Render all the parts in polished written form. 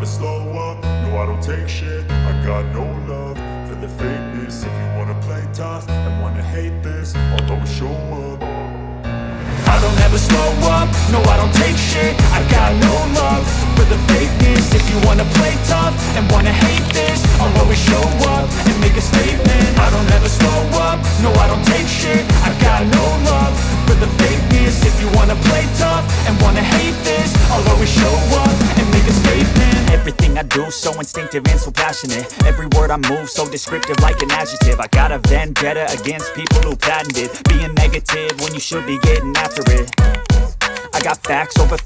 slow up, no I don't take shit. I got no love for the fakeness. If you wanna play tough and wanna hate this, I'll always show up. I don't ever slow up, no I don't take shit. I got no love for the fakeness. If you wanna play tough and wanna hate this, I'll always show up and make a statement. I don't ever slow up, no I don't take shit. I got no love for the fakeness. If you wanna play tough and wanna hate this, I'll always show up and make a statement. Everything I do so instinctive and so passionate. Every word I move so descriptive like an adjective. I got a vendetta against people who patented being negative when you should be getting after it. I got facts over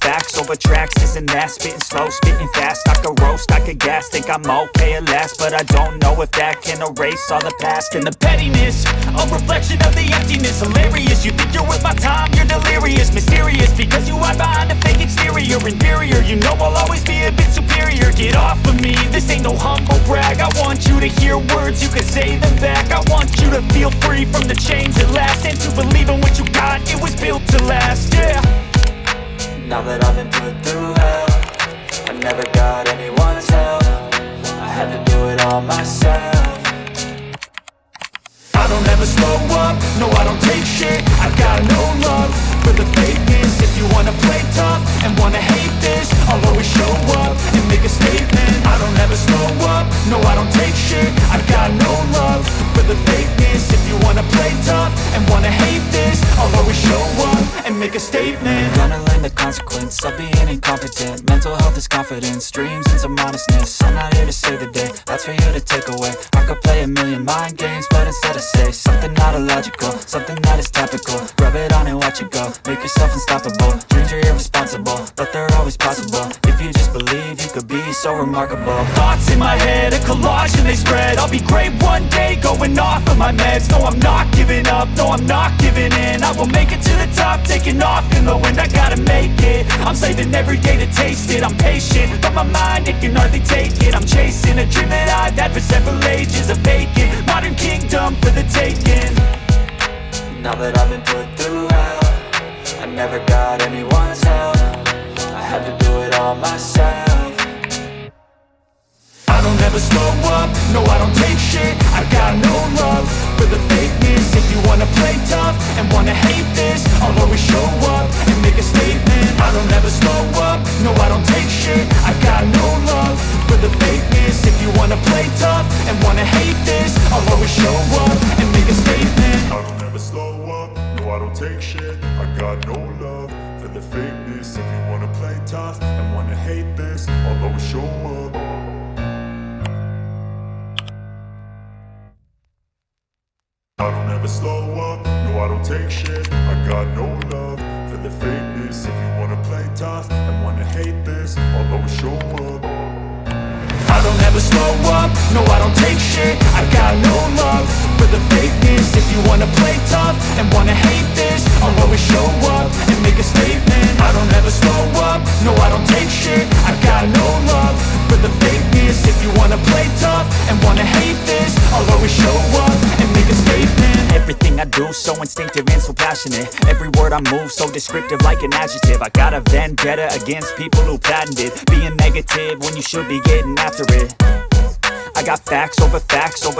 tracks, this and that. Spitting slow, spitting fast, I could roast, I could gas. Think I'm okay at last, but I don't know if that can erase all the past. And the pettiness, a reflection of the emptiness. Hilarious, you think you're worth my time, you're delirious. Mysterious, because you hide behind a fake exterior. Inferior, you know I'll always be a bit superior. Get off of me, this ain't no humble brag. I want you to hear words, you can say them back. I want you to feel free from the chains at last, and to believe in what you got, it was built to last, yeah. Now that I've been put through hell, I never got anyone's help. I had to do it all myself. I don't ever slow up, no I don't take shit. I got no love for the fakeness. If you wanna play tough and wanna hate this, I'll always show up and make a statement. I don't ever slow up, no I don't take shit. I got no love for the fakeness. If you wanna play tough and wanna hate this, I'll always show up and make a statement. Gonna learn the consequence of being incompetent. Mental health is confidence, dreams and some honestness. I'm not here to save the day, that's for you to take away. I could play a million mind games, but instead I say something not illogical, something that is topical. Rub it on and watch it go, make yourself unstoppable. Dreams are irresponsible, but they're always possible. If you just believe, you could be so remarkable. Thoughts in my head, a collage and they spread. I'll be great one day, going off of my meds. No, I'm not giving up, no, I'm not giving in. I will make it to the top, taking off in the wind. I gotta make it, I'm saving every day to taste it. I'm patient, but my mind, it can hardly take it. I'm chasing a dream that I've had for several ages. A vacant, modern kingdom for the taking. Now that I've been put through hell, I never got anyone's help. I had to do it all myself. I don't ever slow up, no I don't take shit. I got no love for the fakeness. If you wanna play tough and wanna hate this, I'll always show up and make a statement. I don't ever slow up, no I don't take shit. I got no love for the fakeness. If you wanna play tough and wanna hate this, I'll always show up and make a statement. I don't ever slow up, no I don't take shit. I got no love for the fakeness. If you wanna play tough and wanna hate this, I'll always show up. I don't ever slow up, no I don't take shit. I got no love for the fakeness. If you wanna play tough and wanna hate this, I'll always show up. I don't ever slow up, no I don't take shit. I got no love for the fakeness. If you wanna play tough and wanna hate this, I'll always show up and make a statement. I don't ever slow up, no I don't take shit. I got no love for the fakeness. If you wanna play tough and wanna hate this, I'll always show up and make a statement. Everything I do so instinctive and so passionate. Every word I move so descriptive like an adjective. I got a vendetta against people who patented being negative when you should be getting after it. I got facts over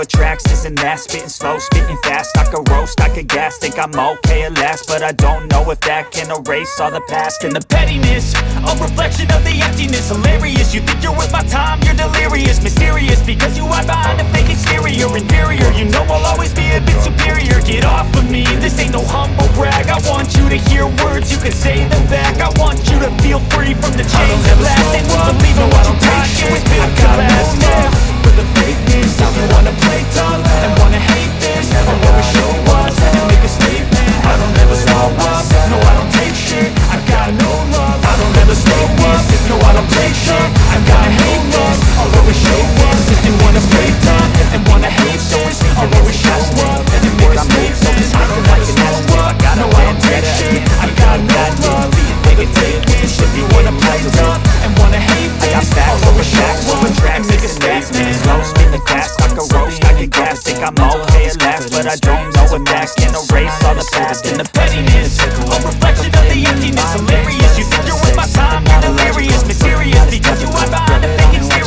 tracks, this and that. Spitting slow, spitting fast, I could roast, I could gas. Think I'm okay at last, but I don't know if that can erase all the past. And the pettiness, a reflection of the emptiness. Hilarious, you think you're worth my time, you're delirious. Mysterious, because you hide behind a fake exterior. Inferior, you know I'll always be a bit superior. Get off of me, this ain't no humble brag. I want you to hear words, you can say them back. I want you to feel free from the chains that last, and to believe in what you got, it was built to last, yeah. For the fakeness, if you wanna play tough and wanna hate this, I'll always show up and make a statement. I don't ever slow up, no I don't take shit. I got no love. I don't ever slow up, no I don't take shit. I got hate this, I'll always show up. If you wanna play tough and wanna hate this, I'll always show up and make a statement. I don't ever slow up, no I don't take shit. I got no love for the fakeness. If you wanna play tough and wanna hate this, I'll always show up and make a statement. Slow, spin the fast, I could roast, I could gas. Think I'm okay at last, but I don't know if that can erase all the past. And the pettiness, a reflection of the emptiness. Hilarious, you think you're worth my time, you're delirious. Mysterious, because you hide behind a fake exterior.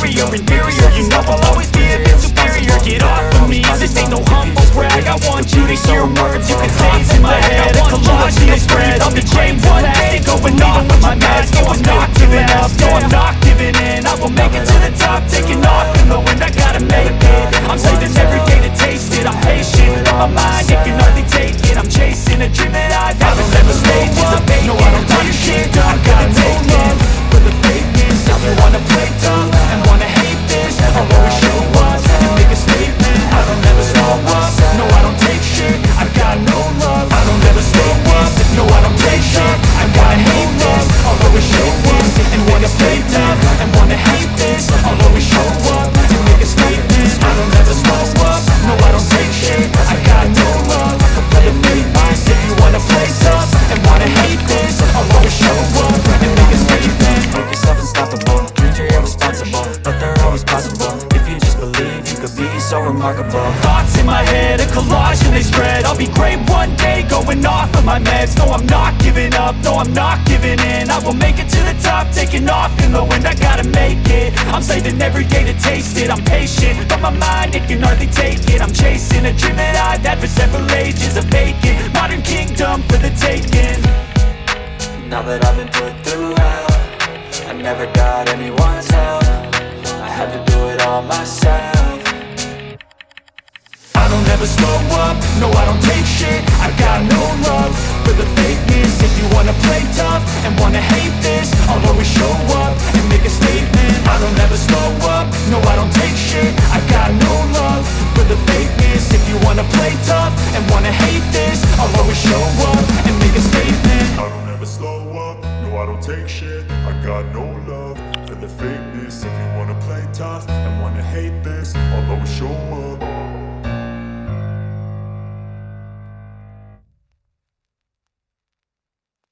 impossible, but they're always possible. If you just believe, you could be so remarkable. Thoughts in my head, a collage and they spread. I'll be great one day, going off of my meds. No, I'm not giving up, no, I'm not giving in. I will make it to the top, taking off in the wind. I gotta make it, I'm saving every day to taste it. I'm patient, but my mind, it can hardly take it. I'm chasing a dream that I've had for several ages. A vacant, modern kingdom for the taking. Now that I've been put through hell, I never got anyone's help. I had to do it all myself. I don't ever slow up, no I don't take shit. I got no love for the fakeness. If you wanna play tough and wanna hate this, I'll always show up and make a statement. I don't ever slow up, no I don't take shit. I got no love for the fakeness. If you wanna play tough and wanna hate this, I'll always show up and make a statement. I don't ever slow up, no I don't take shit. I got no love for the fakeness. If you wanna play tough